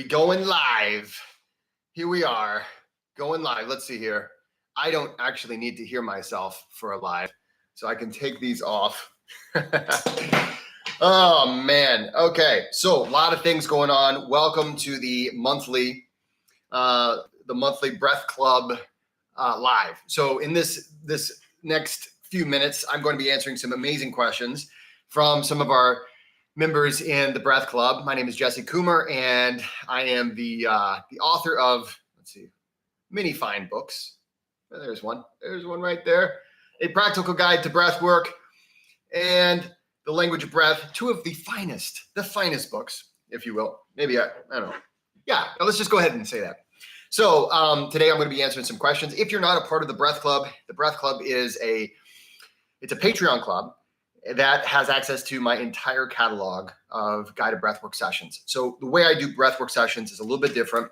Going live. Here we are, going live. Let's see here. I don't actually need to hear myself for a live, so I can take these off. Oh, man. Okay, so a lot of things going on. Welcome to the monthly Breath Club live. So in this next few minutes, I'm going to be answering some amazing questions from some of our members in the Breath Club. My name is Jesse Coomer, and I am the author of, let's see, many fine books. There's one right there. A Practical Guide to Breathwork and The Language of Breath, two of the finest books, if you will. Maybe, I don't know. Yeah, let's just go ahead and say that. So today I'm going to be answering some questions. If you're not a part of the Breath Club is it's a Patreon club that has access to my entire catalog of guided breathwork sessions. So the way I do breathwork sessions is a little bit different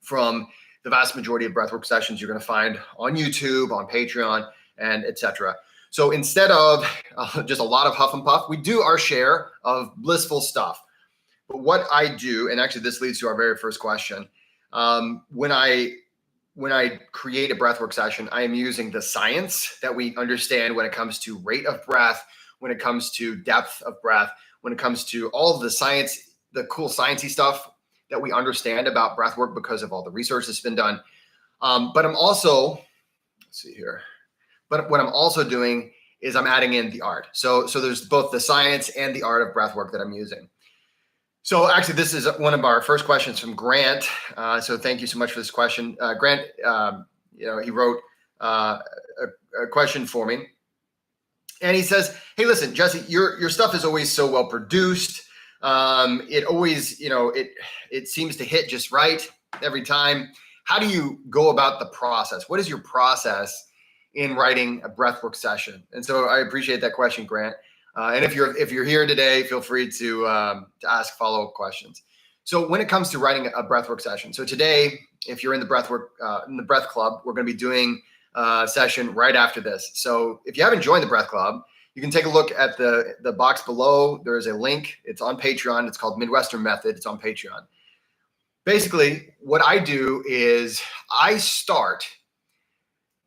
from the vast majority of breathwork sessions you're going to find on YouTube, on Patreon, and etc. So instead of just a lot of huff and puff, we do our share of blissful stuff. But what I do, and actually this leads to our very first question, when I create a breathwork session, I am using the science that we understand when it comes to rate of breath, when it comes to depth of breath, when it comes to all of the science, the cool sciencey stuff that we understand about breathwork because of all the research that's been done. But I'm also, let's see here. But what I'm also doing is I'm adding in the art. So there's both the science and the art of breathwork that I'm using. So actually, this is one of our first questions from Grant. So thank you so much for this question. Grant, he wrote a question for me. And he says, hey, listen, Jesse, your stuff is always so well produced. It always, it seems to hit just right every time. How do you go about the process? What is your process in writing a breathwork session? And so I appreciate that question, Grant. And if you're here today, feel free to ask follow-up questions. So when it comes to writing a breathwork session, so today, if you're in the Breath Club, we're going to be doing a session right after this. So if you haven't joined the Breath Club, you can take a look at the box below. There is a link. It's on Patreon. It's called Midwestern Method. It's on Patreon. Basically, what I do is I start.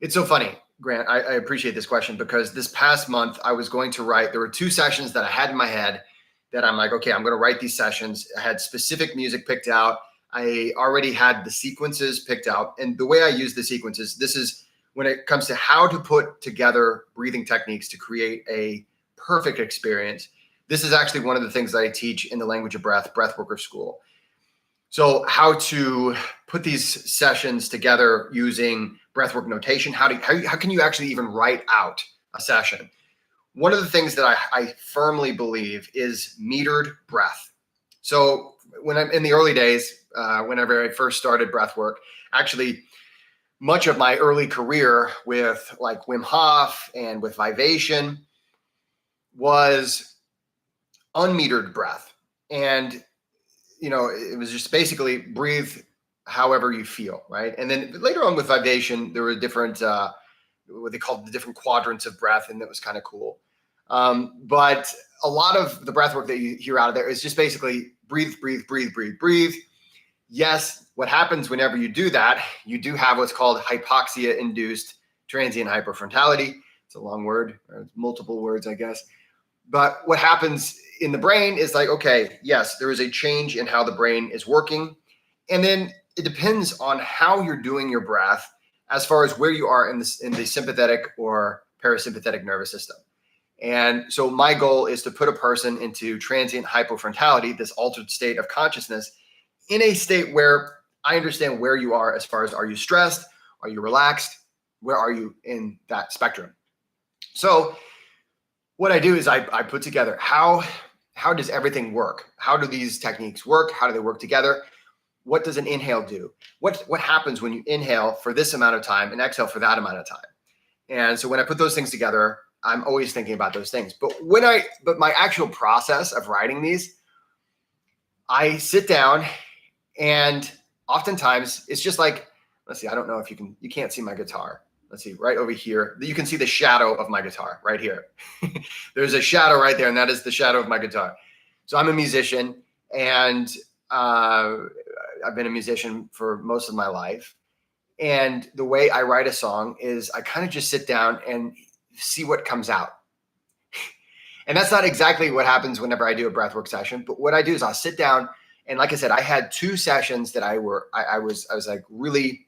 It's so funny, Grant. I appreciate this question because this past month I was going to write. There were two sessions that I had in my head that I'm like, okay, I'm going to write these sessions. I had specific music picked out. I already had the sequences picked out. And the way I use the sequences, this is when it comes to how to put together breathing techniques to create a perfect experience. This is actually one of the things that I teach in the Language of Breath, Breathworker School. So how to put these sessions together using breathwork notation. How can you actually even write out a session? One of the things that I firmly believe is metered breath. So when I'm in the early days, whenever I first started breathwork, actually much of my early career with like Wim Hof and with Vivation was unmetered breath. And, it was just basically breathe however you feel, right? And then later on with Vivation, there were different, what they called the different quadrants of breath, and that was kind of cool. But a lot of the breath work that you hear out of there is just basically breathe, breathe, breathe, breathe, breathe. Yes, what happens whenever you do that, you do have what's called hypoxia-induced transient hyperfrontality. It's a long word, or it's multiple words, I guess. But what happens in the brain is like, okay, yes, there is a change in how the brain is working. And then it depends on how you're doing your breath as far as where you are in the sympathetic or parasympathetic nervous system. And so my goal is to put a person into transient hypofrontality, this altered state of consciousness, in a state where I understand where you are as far as, are you stressed? Are you relaxed? Where are you in that spectrum? So what I do is I put together how does everything work? How do these techniques work? How do they work together? What does an inhale do? What happens when you inhale for this amount of time and exhale for that amount of time? And so when I put those things together, I'm always thinking about those things. But my actual process of writing these, I sit down and oftentimes it's just like, let's see, I don't know if you can't see my guitar. Let's see, right over here, you can see the shadow of my guitar right here. There's a shadow right there, and that is the shadow of my guitar. So I'm a musician, and I've been a musician for most of my life. And the way I write a song is I kind of just sit down and see what comes out. And that's not exactly what happens whenever I do a breathwork session. But what I do is I'll sit down, and like I said, I had 2 sessions that I was like really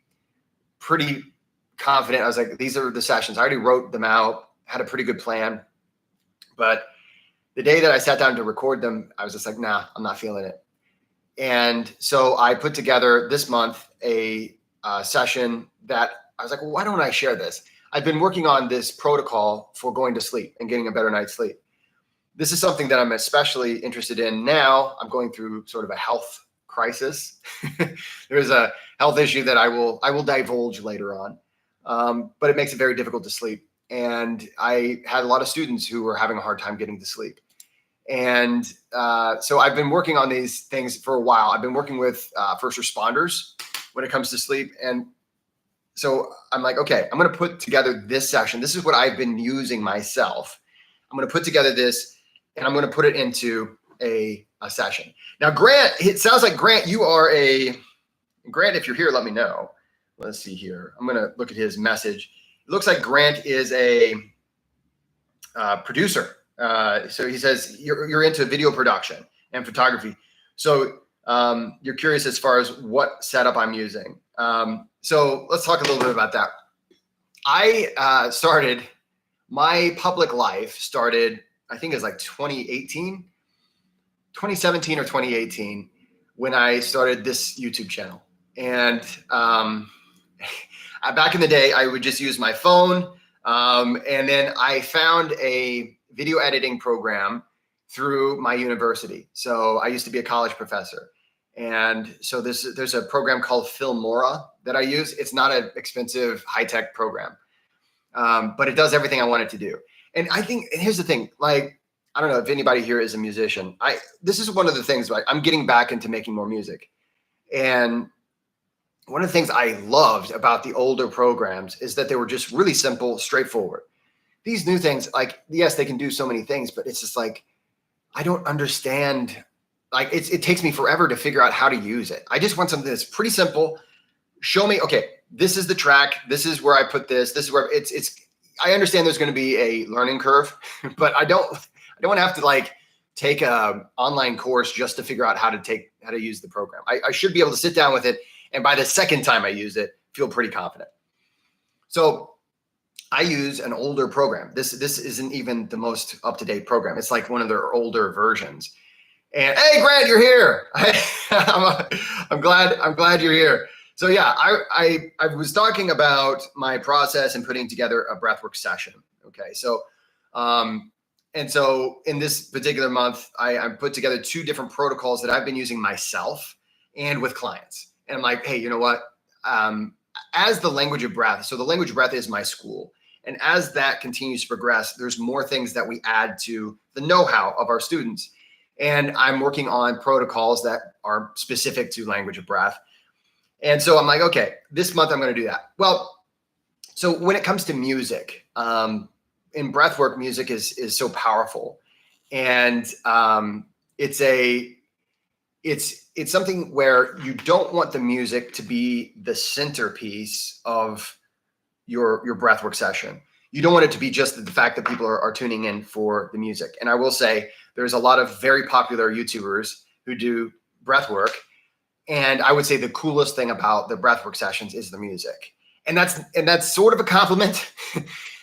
pretty confident. I was like, these are the sessions. I already wrote them out, had a pretty good plan. But the day that I sat down to record them, I was just like, nah, I'm not feeling it. And so I put together this month a session that I was like, well, why don't I share this? I've been working on this protocol for going to sleep and getting a better night's sleep. This is something that I'm especially interested in now. I'm going through sort of a health crisis. There's a health issue that I will divulge later on, but it makes it very difficult to sleep. And I had a lot of students who were having a hard time getting to sleep. And so I've been working on these things for a while. I've been working with first responders when it comes to sleep. And so I'm like, okay, I'm going to put together this session. This is what I've been using myself. I'm going to put together this, and I'm going to put it into a session. Now, Grant, it sounds like Grant, Grant, if you're here, let me know. Let's see here. I'm going to look at his message. It looks like Grant is a producer. So he says you're into video production and photography. So you're curious as far as what setup I'm using. So let's talk a little bit about that. I started my public life I think it was like 2017 or 2018 when I started this YouTube channel. And back in the day, I would just use my phone. And then I found a video editing program through my university. So I used to be a college professor. And so there's a program called Filmora that I use. It's not an expensive high-tech program, but it does everything I want it to do. And I think, and here's the thing, like, I don't know if anybody here is a musician. This is one of the things, like, I'm getting back into making more music. And one of the things I loved about the older programs is that they were just really simple, straightforward. These new things, like, yes, they can do so many things, but it's just like, I don't understand. Like, it takes me forever to figure out how to use it. I just want something that's pretty simple. Show me, okay, this is the track. This is where I put this. This is where I understand there's going to be a learning curve, but I don't want to have to like take a online course just to figure out how to use the program. I should be able to sit down with it, and by the second time I use it, feel pretty confident. So I use an older program. This isn't even the most up-to-date program. It's like one of their older versions. And hey, Grant, you're here. I'm glad you're here. So yeah, I was talking about my process and putting together a breathwork session. Okay, so and so in this particular month, I put together 2 different protocols that I've been using myself and with clients. And I'm like, hey, you know what? As the language of breath, so the language of breath is my school. And as that continues to progress, there's more things that we add to the know-how of our students. And I'm working on protocols that are specific to language of breath. And so I'm like, okay, this month I'm going to do that. Well, so when it comes to music, in breathwork, music is so powerful. And it's something where you don't want the music to be the centerpiece of your breathwork session. You don't want it to be just the fact that people are tuning in for the music. And I will say there's a lot of very popular YouTubers who do breathwork. And I would say the coolest thing about the breathwork sessions is the music. And that's sort of a compliment.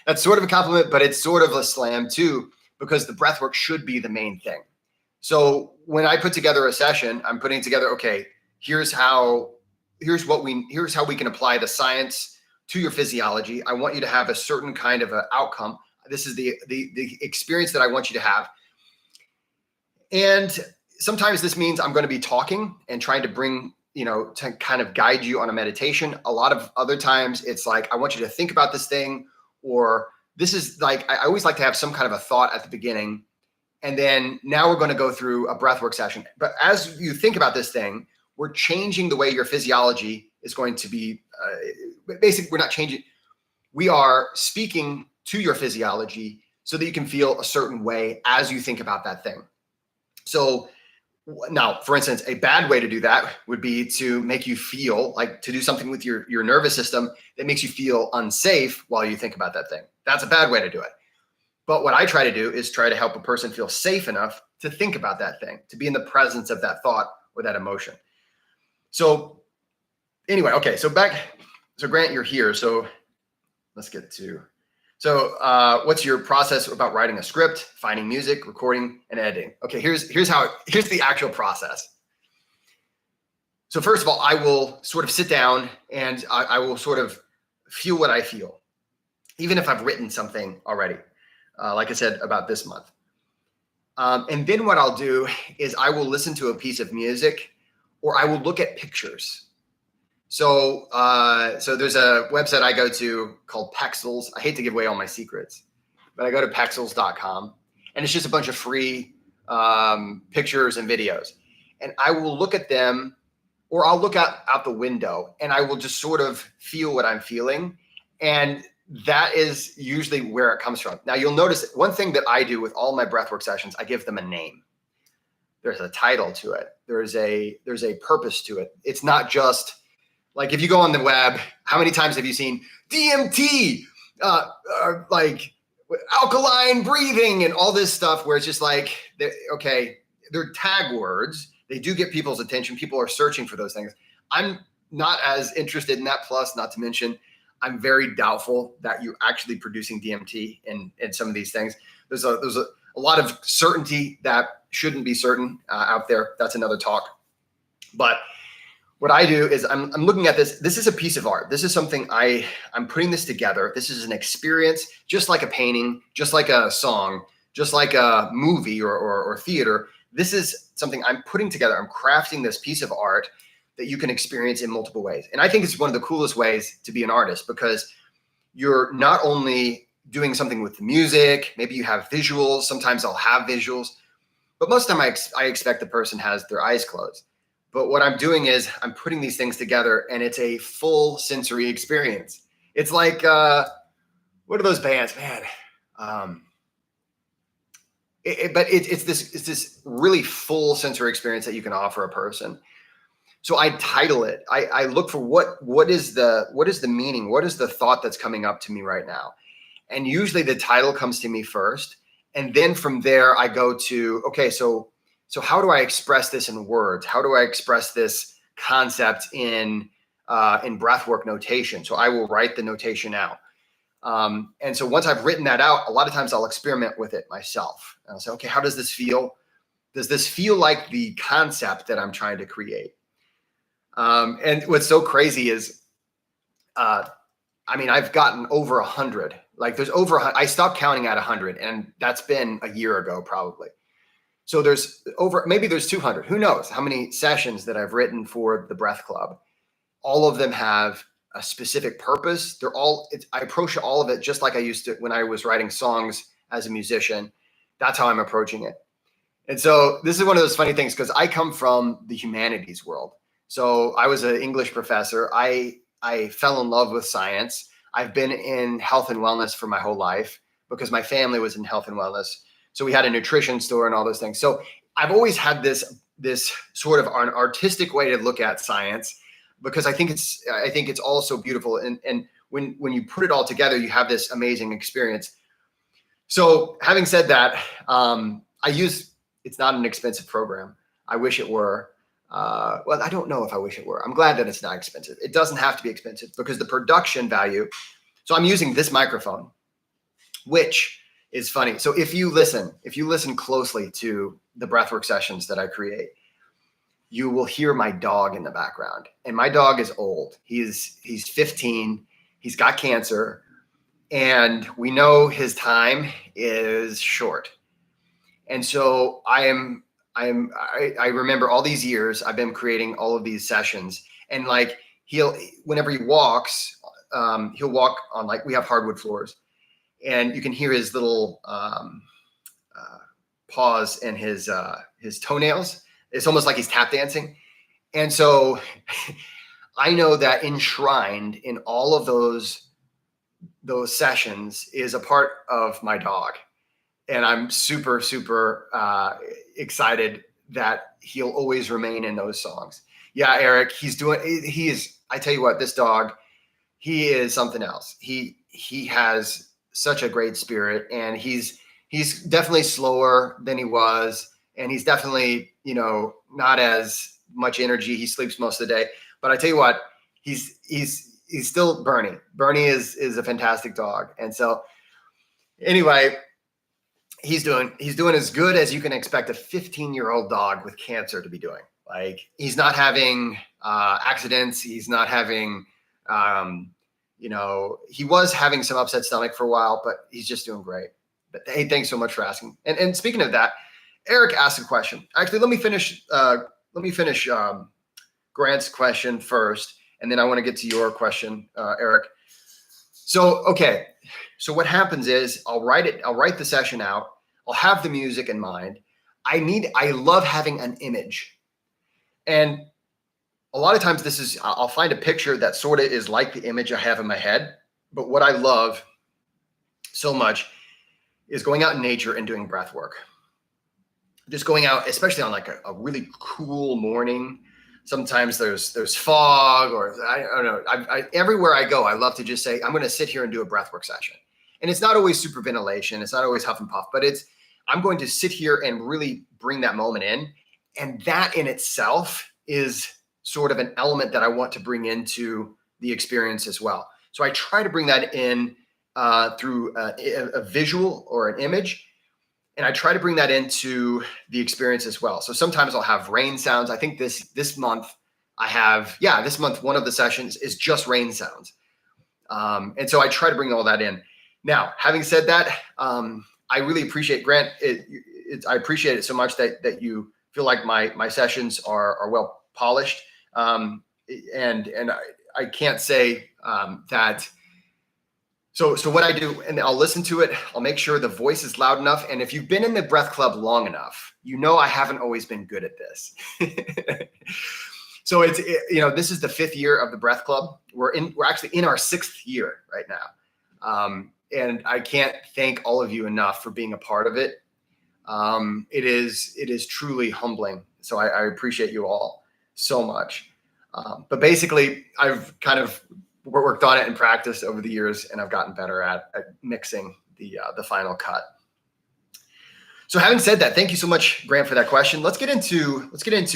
That's sort of a compliment, but it's sort of a slam too, because the breathwork should be the main thing. So when I put together a session, I'm putting together, okay, here's how we can apply the science to your physiology. I want you to have a certain kind of an outcome. This is the experience that I want you to have. And sometimes this means I'm going to be talking and trying to bring, to kind of guide you on a meditation. A lot of other times it's like, I want you to think about this thing, or this is like, I always like to have some kind of a thought at the beginning. And then now we're going to go through a breathwork session. But as you think about this thing, we're changing the way your physiology is going to be. Basically, we're not changing. We are speaking to your physiology so that you can feel a certain way as you think about that thing. So Now, for instance, a bad way to do that would be to make you feel like to do something with your nervous system that makes you feel unsafe while you think about that thing. That's a bad way to do it. But what I try to do is try to help a person feel safe enough to think about that thing, to be in the presence of that thought or that emotion. So anyway, okay, so Grant, you're here. So let's get to, what's your process about writing a script, finding music, recording, and editing? Okay, here's the actual process. So first of all, I will sort of sit down and I will sort of feel what I feel, even if I've written something already, like I said, about this month. And then what I'll do is I will listen to a piece of music or I will look at pictures. So there's a website I go to called Pexels. I hate to give away all my secrets, but I go to Pexels.com, and it's just a bunch of free pictures and videos. And I will look at them, or I'll look out the window, and I will just sort of feel what I'm feeling. And that is usually where it comes from. Now, you'll notice one thing that I do with all my breathwork sessions, I give them a name. There's a title to it. There's a purpose to it. It's not just like if you go on the web, how many times have you seen DMT, like alkaline breathing and all this stuff where it's just like, they're tag words. They do get people's attention. People are searching for those things. I'm not as interested in that. Plus, not to mention, I'm very doubtful that you're actually producing DMT in some of these things. There's a lot of certainty that shouldn't be certain out there. That's another talk. But what I do is I'm looking at this. This is a piece of art. This is something I'm putting this together. This is an experience, just like a painting, just like a song, just like a movie or theater. This is something I'm putting together. I'm crafting this piece of art that you can experience in multiple ways. And I think it's one of the coolest ways to be an artist because you're not only doing something with the music, maybe you have visuals. Sometimes I'll have visuals, but most of the time I expect the person has their eyes closed. But what I'm doing is I'm putting these things together and it's a full sensory experience. It's like, what are those bands, man? It's this really full sensory experience that you can offer a person. So I title it. I look for what is the meaning? What is the thought that's coming up to me right now? And usually the title comes to me first. And then from there I go to, okay, so how do I express this in words? How do I express this concept in breathwork notation? So I will write the notation out. And so once I've written that out, a lot of times I'll experiment with it myself. And I'll say, okay, how does this feel? Does this feel like the concept that I'm trying to create? And what's so crazy is, I've gotten over 100. Like there's over, I stopped counting at 100, and that's been a year ago probably. So maybe there's 200. Who knows how many sessions that I've written for the Breath Club? All of them have a specific purpose. I approach all of it just like I used to when I was writing songs as a musician. That's how I'm approaching it. And so this is one of those funny things because I come from the humanities world. So I was an English professor. I fell in love with science. I've been in health and wellness for my whole life because my family was in health and wellness. So we had a nutrition store and all those things. So I've always had this sort of an artistic way to look at science because I think it's all so beautiful. And when you put it all together, you have this amazing experience. So having said that, it's not an expensive program. I wish it were. Well, I don't know if I wish it were. I'm glad that it's not expensive. It doesn't have to be expensive because the production value. So I'm using this microphone, which is funny. So if you listen closely to the breathwork sessions that I create, you will hear my dog in the background. And my dog is old. He's 15. He's got cancer. And we know his time is short. And so I remember all these years I've been creating all of these sessions, and like whenever he walks, he'll walk on, like, we have hardwood floors, and you can hear his little paws and his toenails. It's almost like he's tap dancing. And so I know that enshrined in all of those sessions is a part of my dog. And I'm super, super excited that he'll always remain in those songs. Yeah, Eric, I tell you what, this dog, he is something else. He has such a great spirit, and he's definitely slower than he was, and he's definitely, not as much energy. He sleeps most of the day. But I tell you what, he's still Bernie. Bernie is a fantastic dog. And so anyway, he's doing as good as you can expect a 15-year-old dog with cancer to be doing. Like, he's not having accidents. He's not having, he was having some upset stomach for a while, but he's just doing great. But hey, thanks so much for asking. And speaking of that, Eric asked a question. Actually, let me finish Grant's question first, and then I want to get to your question, Eric. So, okay. So what happens is I'll write the session out. I'll have the music in mind. I love having an image. And a lot of times I'll find a picture that sort of is like the image I have in my head. But what I love so much is going out in nature and doing breath work. Just going out, especially on like a really cool morning. Sometimes there's fog, or I don't know. Everywhere I go, I love to just say, I'm going to sit here and do a breathwork session. And it's not always super ventilation. It's not always huff and puff, but I'm going to sit here and really bring that moment in. And that in itself is sort of an element that I want to bring into the experience as well. So I try to bring that in through a visual or an image. And I try to bring that into the experience as well. So sometimes I'll have rain sounds. I think this month one of the sessions is just rain sounds. And so I try to bring all that in. Now, having said that, I really appreciate, Grant, I appreciate it so much that you feel like my sessions are well polished. And I can't say that. So what I do, and I'll listen to it, I'll make sure the voice is loud enough. And if you've been in the breath club long enough, I haven't always been good at this. So this is the 5th year of the breath club. We're actually in our 6th year right now. And I can't thank all of you enough for being a part of it. It is truly humbling. So I appreciate you all so much. But basically, I've kind of worked on it in practice over the years, and I've gotten better at mixing the final cut. So having said that, thank you so much, Grant, for that question. Let's get into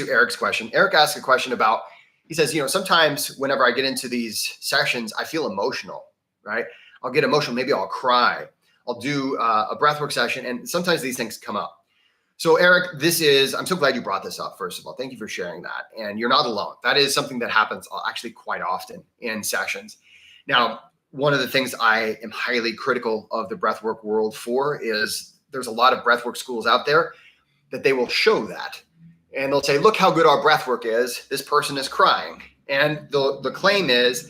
Eric's question. Eric asked a question about, he says, sometimes whenever I get into these sessions, I feel emotional, right? I'll get emotional. Maybe I'll cry. I'll do a breathwork session, and sometimes these things come up. So Eric, I'm so glad you brought this up, first of all. Thank you for sharing that. And you're not alone. That is something that happens actually quite often in sessions. Now, one of the things I am highly critical of the breathwork world for is there's a lot of breathwork schools out there that they will show that. And they'll say, look how good our breathwork is. This person is crying. And the claim is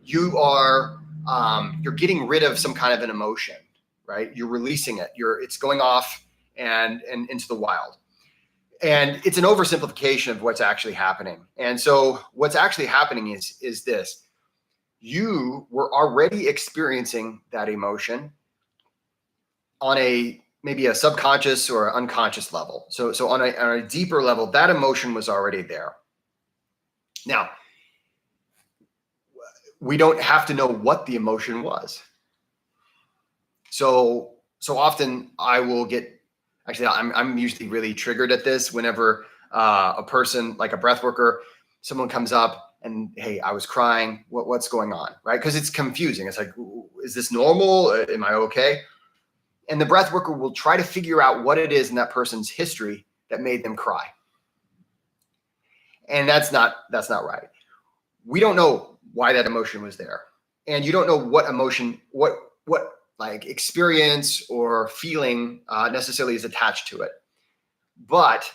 you're getting rid of some kind of an emotion, right? You're releasing it. It's going off and into the wild. And it's an oversimplification of what's actually happening. And so what's actually happening is this. You were already experiencing that emotion on maybe a subconscious or unconscious level. So on a deeper level, that emotion was already there. Now, we don't have to know what the emotion was. So often I will I'm usually really triggered at this whenever a person, like a breath worker, someone comes up and, hey, I was crying. What's going on, right? Because it's confusing. It's like, is this normal? Am I okay? And the breath worker will try to figure out what it is in that person's history that made them cry. And that's not right. We don't know why that emotion was there. And you don't know what emotion, what like experience or feeling necessarily is attached to it. But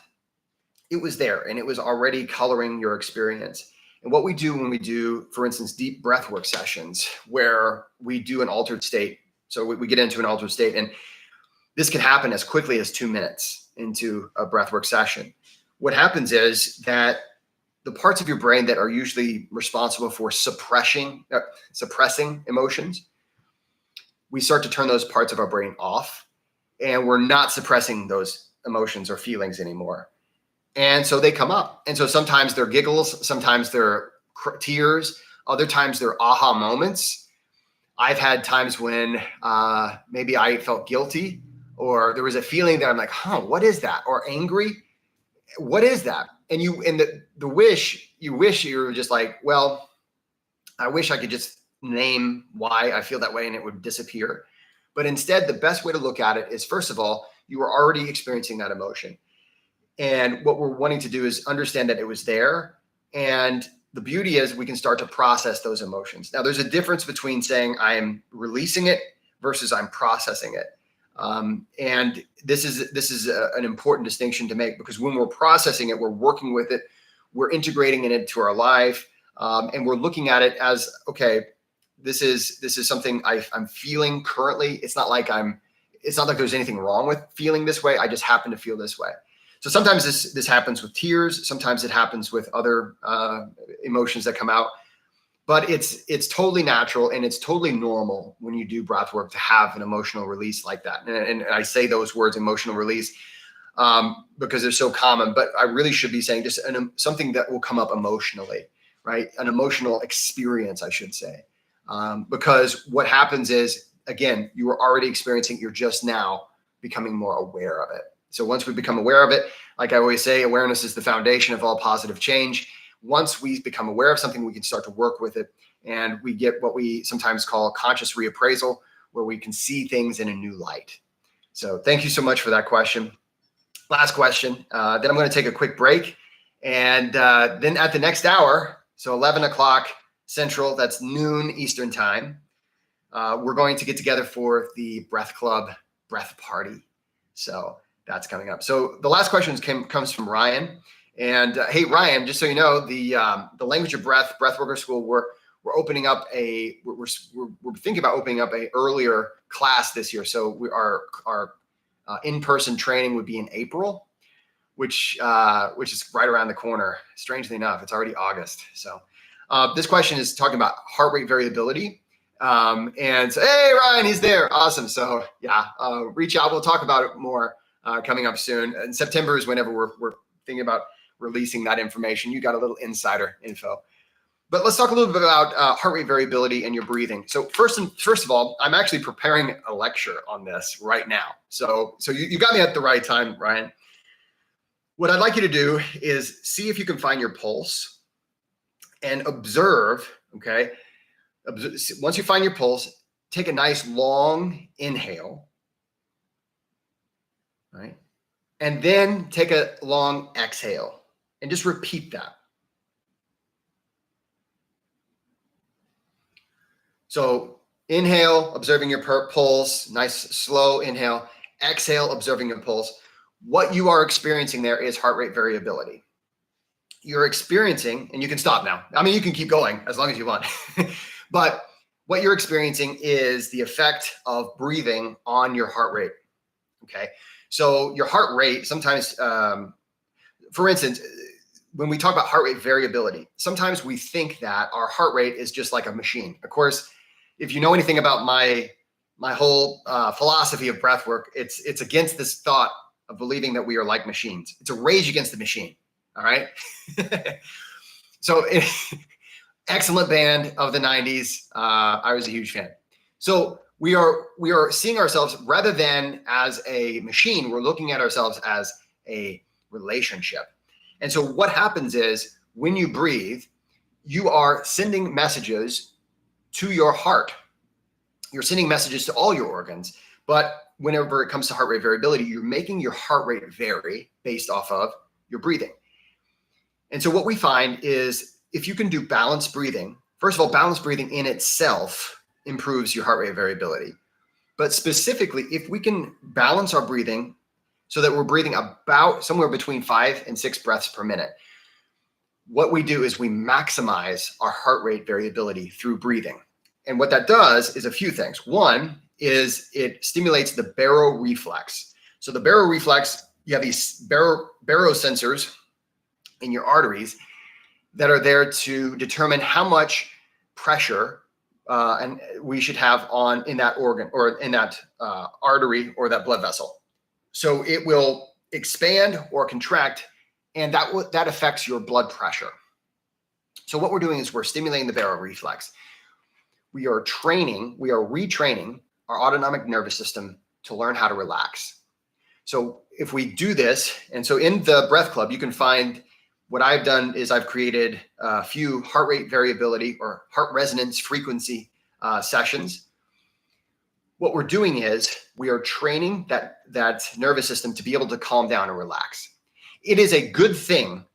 it was there, and it was already coloring your experience. And what we do when we do, for instance, deep breathwork sessions where we do an altered state. So we get into an altered state, and this can happen as quickly as 2 minutes into a breathwork session. What happens is that the parts of your brain that are usually responsible for suppressing emotions, we start to turn those parts of our brain off, and we're not suppressing those emotions or feelings anymore. And so they come up. And so sometimes they're giggles, sometimes they're tears, other times they're aha moments. I've had times when maybe I felt guilty, or there was a feeling that I'm like, what is that? Or angry. What is that? And the wish you were just like, well, I wish I could just name why I feel that way and it would disappear. But instead, the best way to look at it is, first of all, you were already experiencing that emotion. And what we're wanting to do is understand that it was there. And the beauty is we can start to process those emotions. Now, there's a difference between saying I'm releasing it versus I'm processing it. And this is an important distinction to make, because when we're processing it, we're working with it, we're integrating it into our life, and we're looking at it as, okay, this is something I'm feeling currently. It's not like there's anything wrong with feeling this way. I just happen to feel this way. So sometimes this happens with tears. Sometimes it happens with other emotions that come out. But it's totally natural and it's totally normal when you do breath work to have an emotional release like that. And I say those words, emotional release, because they're so common. But I really should be saying just something that will come up emotionally, right? An emotional experience, I should say. Because what happens is, again, you were already experiencing, you're just now becoming more aware of it. So once we become aware of it, like I always say, awareness is the foundation of all positive change. Once we become aware of something, we can start to work with it. And we get what we sometimes call conscious reappraisal, where we can see things in a new light. So thank you so much for that question. Last question. Then I'm going to take a quick break. And then at the next hour, so 11 o'clock Central, that's noon Eastern time, we're going to get together for the Breath Club Breath Party. So that's coming up. So the last question comes from Ryan. And hey, Ryan, just so you know, the Language of Breath Breathworker School, we're opening up we're thinking about opening up a earlier class this year. So our in-person training would be in April, which is right around the corner. Strangely enough, it's already August. So this question is talking about heart rate variability. And so, hey, Ryan, he's there. Awesome. So yeah, reach out. We'll talk about it more coming up soon. And September is whenever we're thinking about releasing that information. You got a little insider info. But let's talk a little bit about heart rate variability and your breathing. So first of all, I'm actually preparing a lecture on this right now. So you got me at the right time, Ryan. What I'd like you to do is see if you can find your pulse and observe, okay? Once you find your pulse, take a nice long inhale, right? And then take a long exhale and just repeat that. So inhale, observing your pulse, nice slow inhale, exhale, observing your pulse. What you are experiencing there is heart rate variability. You're experiencing, and you can stop now. I mean, you can keep going as long as you want. But what you're experiencing is the effect of breathing on your heart rate, okay? So your heart rate sometimes, for instance, when we talk about heart rate variability, sometimes we think that our heart rate is just like a machine. Of course, if you know anything about my whole philosophy of breath work, it's against this thought of believing that we are like machines. It's a rage against the machine, all right? So excellent band of the 90s. I was a huge fan. So we are seeing ourselves, rather than as a machine, we're looking at ourselves as a relationship. And so what happens is when you breathe, you are sending messages to your heart. You're sending messages to all your organs. But whenever it comes to heart rate variability, you're making your heart rate vary based off of your breathing. And so what we find is if you can do balanced breathing, first of all, balanced breathing in itself improves your heart rate variability. But specifically, if we can balance our breathing so that we're breathing about somewhere between 5 and 6 breaths per minute, what we do is we maximize our heart rate variability through breathing. And what that does is a few things. One is it stimulates the baroreflex. So the baroreflex, you have these barosensors in your arteries that are there to determine how much pressure and we should have in that organ or in that artery or that blood vessel. So it will expand or contract and that affects your blood pressure. So what we're doing is we're stimulating the baroreflex. We are retraining our autonomic nervous system to learn how to relax. So if we do this, and so in the Breath Club, you can find what I've done is I've created a few heart rate variability or heart resonance frequency sessions. What we're doing is we are training that nervous system to be able to calm down and relax. It is a good thing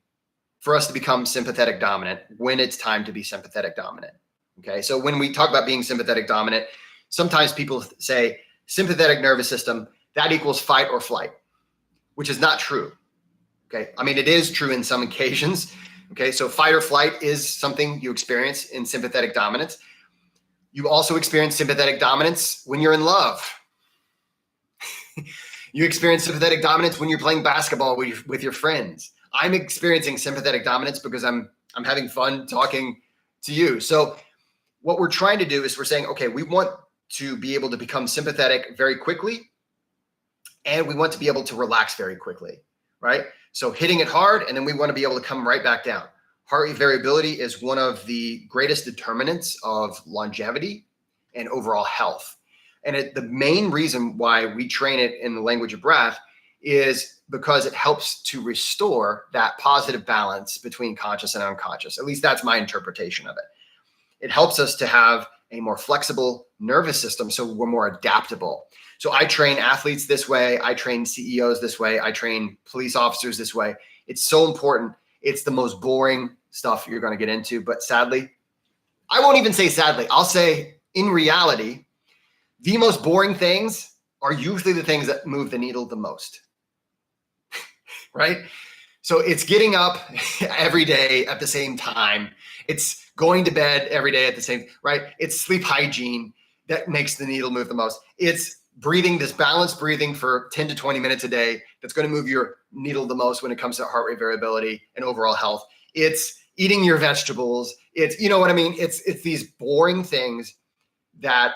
for us to become sympathetic dominant when it's time to be sympathetic dominant. Okay, so when we talk about being sympathetic dominant, sometimes people say sympathetic nervous system, that equals fight or flight, which is not true. Okay, I mean, it is true in some occasions. Okay, so fight or flight is something you experience in sympathetic dominance. You also experience sympathetic dominance when you're in love. You experience sympathetic dominance when you're playing basketball with your friends. I'm experiencing sympathetic dominance because I'm having fun talking to you. So what we're trying to do is we're saying, okay, we want to be able to become sympathetic very quickly, and we want to be able to relax very quickly, right? So hitting it hard, and then we want to be able to come right back down. Heart rate variability is one of the greatest determinants of longevity and overall health. And the main reason why we train it in the language of breath is because it helps to restore that positive balance between conscious and unconscious. At least that's my interpretation of it. It helps us to have a more flexible nervous system so we're more adaptable. So I train athletes this way. I train CEOs this way. I train police officers this way. It's so important. It's the most boring stuff you're going to get into. But sadly, I won't even say sadly. I'll say in reality, the most boring things are usually the things that move the needle the most. Right? So it's getting up every day at the same time. It's going to bed every day at the same, right? It's sleep hygiene that makes the needle move the most. It's breathing, this balanced breathing for 10 to 20 minutes a day that's going to move your needle the most when it comes to heart rate variability and overall health. It's eating your vegetables. It's, you know what I mean? It's these boring things that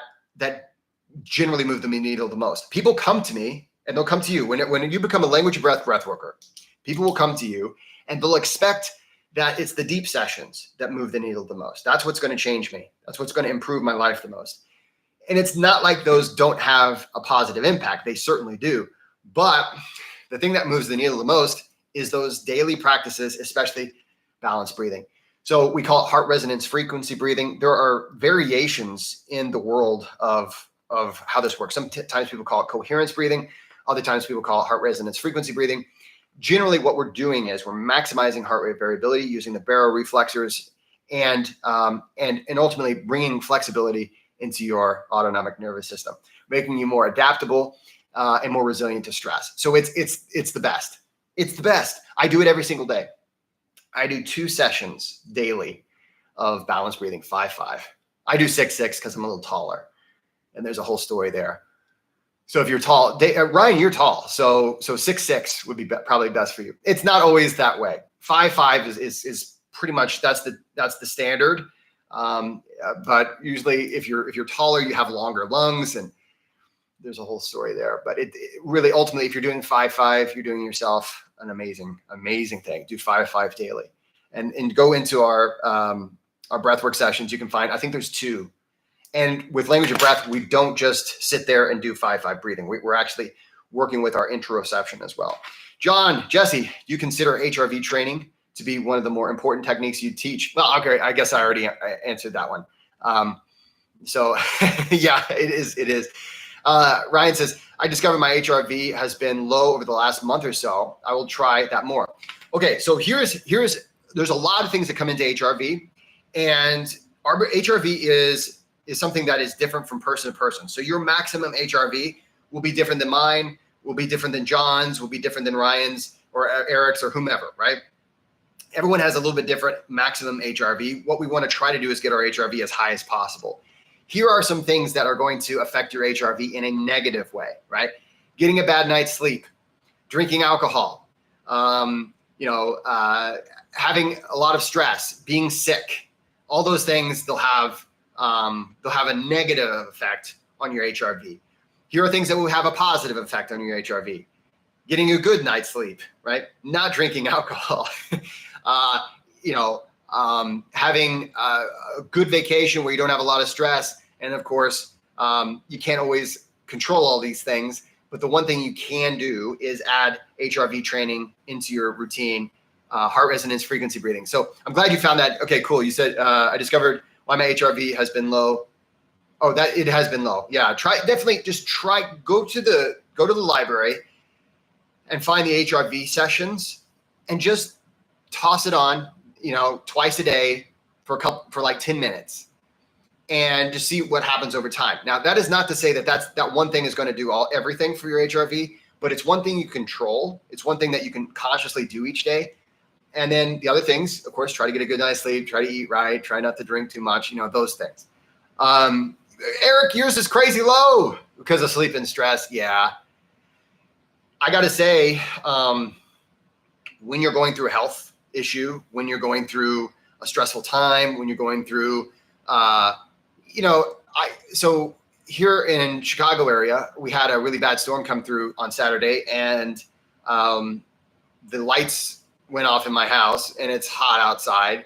generally move the needle the most. People come to me, and they'll come to you when you become a language of breath worker. People will come to you and they'll expect that it's the deep sessions that move the needle the most. That's what's going to change me. That's what's going to improve my life the most. And it's not like those don't have a positive impact. They certainly do. But the thing that moves the needle the most is those daily practices, especially balanced breathing. So we call it heart resonance frequency breathing. There are variations in the world of how this works. Sometimes people call it coherence breathing. Other times people call it heart resonance frequency breathing. Generally, what we're doing is we're maximizing heart rate variability using the baroreflexors and ultimately bringing flexibility into your autonomic nervous system, making you more adaptable and more resilient to stress. So it's the best. It's the best. I do it every single day. I do 2 sessions daily of balanced breathing, 5-5. I do 6-6 because I'm a little taller, and there's a whole story there. So if you're tall, Ryan, you're tall. So 6-6 would be probably best for you. It's not always that way. 5-5 is pretty much that's the standard. But usually if you're taller, you have longer lungs, and there's a whole story there. But it really ultimately, if you're doing 5-5, you're doing yourself an amazing thing. Do 5-5 daily, and go into our breathwork sessions. You can find, I think there's 2. And with language of breath, we don't just sit there and do 5-5 breathing. We're actually working with our interoception as well. John, Jesse, do you consider HRV training to be one of the more important techniques you teach? Well, okay, I guess I already answered that one. So yeah, it is. Ryan says, I discovered my HRV has been low over the last month or so. I will try that more. Okay, so there's a lot of things that come into HRV, and our HRV is something that is different from person to person. So your maximum HRV will be different than mine, will be different than John's, will be different than Ryan's or Eric's or whomever, right? Everyone has a little bit different maximum HRV. What we want to try to do is get our HRV as high as possible. Here are some things that are going to affect your HRV in a negative way, right? Getting a bad night's sleep, drinking alcohol, having a lot of stress, being sick, all those things, they'll have a negative effect on your HRV. Here are things that will have a positive effect on your HRV. getting a good night's sleep, right? Not drinking alcohol, having a good vacation where you don't have a lot of stress. And of course, you can't always control all these things, but the one thing you can do is add HRV training into your routine, heart resonance frequency breathing. So I'm glad you found that. Okay, cool. You said, I discovered why my HRV has been low. Oh, that it has been low. Yeah, go to the library and find the HRV sessions and just toss it on, twice a day for like 10 minutes and just see what happens over time. Now, that is not to say that one thing is going to do everything for your HRV, but it's one thing you control. It's one thing that you can consciously do each day. And then the other things, of course, try to get a good night's sleep, try to eat right, try not to drink too much, those things. Eric, yours is crazy low because of sleep and stress. Yeah. I got to say, when you're going through a health issue, when you're going through a stressful time, when you're going through, so here in Chicago area, we had a really bad storm come through on Saturday, and the lights went off in my house, and it's hot outside,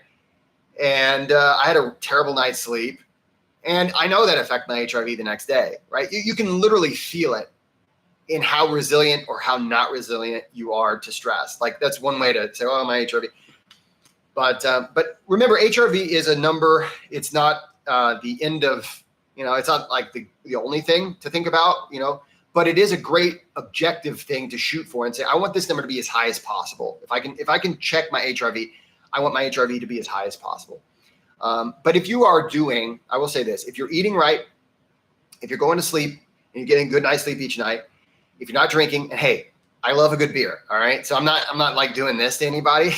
and I had a terrible night's sleep, and I know that affected my HRV the next day, right? You can literally feel it in how resilient or how not resilient you are to stress. Like, that's one way to say, oh, my HRV. But remember, HRV is a number. It's not the end of, it's not like the only thing to think about, but it is a great objective thing to shoot for and say, I want this number to be as high as possible. If I can check my HRV, I want my HRV to be as high as possible. But if you are I will say this, if you're eating right, if you're going to sleep and you're getting a good night's sleep each night, if you're not drinking, and hey, I love a good beer. All right. So I'm not like doing this to anybody.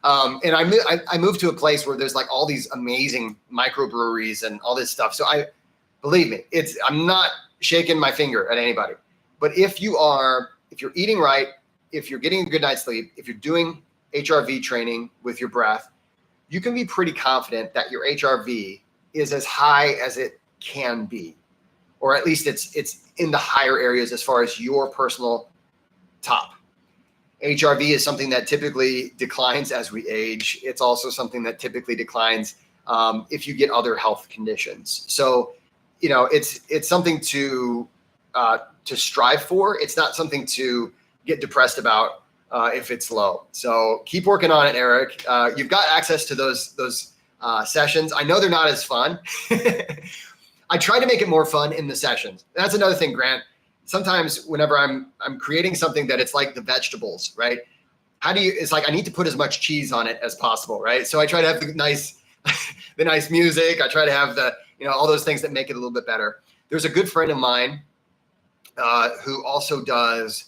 And I moved to a place where there's like all these amazing microbreweries and all this stuff. So believe me, I'm not shaking my finger at anybody, but if you're eating right, if you're getting a good night's sleep, if you're doing HRV training with your breath, you can be pretty confident that your HRV is as high as it can be, or at least it's in the higher areas as far as your personal top. HRV is something that typically declines as we age. It's also something that typically declines if you get other health conditions. So, it's something to strive for. It's not something to get depressed about if it's low. So keep working on it, Eric. You've got access to those sessions. I know they're not as fun. I try to make it more fun in the sessions. That's another thing, Grant. Sometimes whenever I'm creating something that it's like the vegetables, right? It's like I need to put as much cheese on it as possible, right? So I try to have the nice music. I try to have all those things that make it a little bit better. There's a good friend of mine who also does,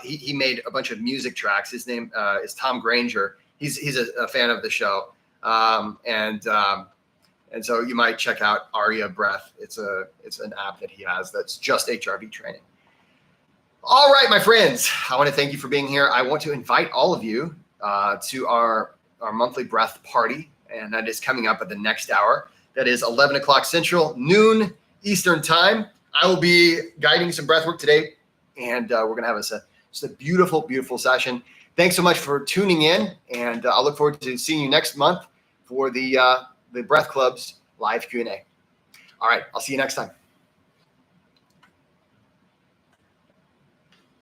he made a bunch of music tracks. His name is Tom Granger. He's a fan of the show. And so you might check out Aria Breath. It's an app that he has that's just HRV training. All right, my friends, I want to thank you for being here. I want to invite all of you to our monthly breath party, and that is coming up at the next hour. That is 11 o'clock Central, noon Eastern time. I will be guiding some breath work today, and we're going to have just a beautiful, beautiful session. Thanks so much for tuning in, and I'll look forward to seeing you next month for the Breath Club's live Q&A. All right, I'll see you next time.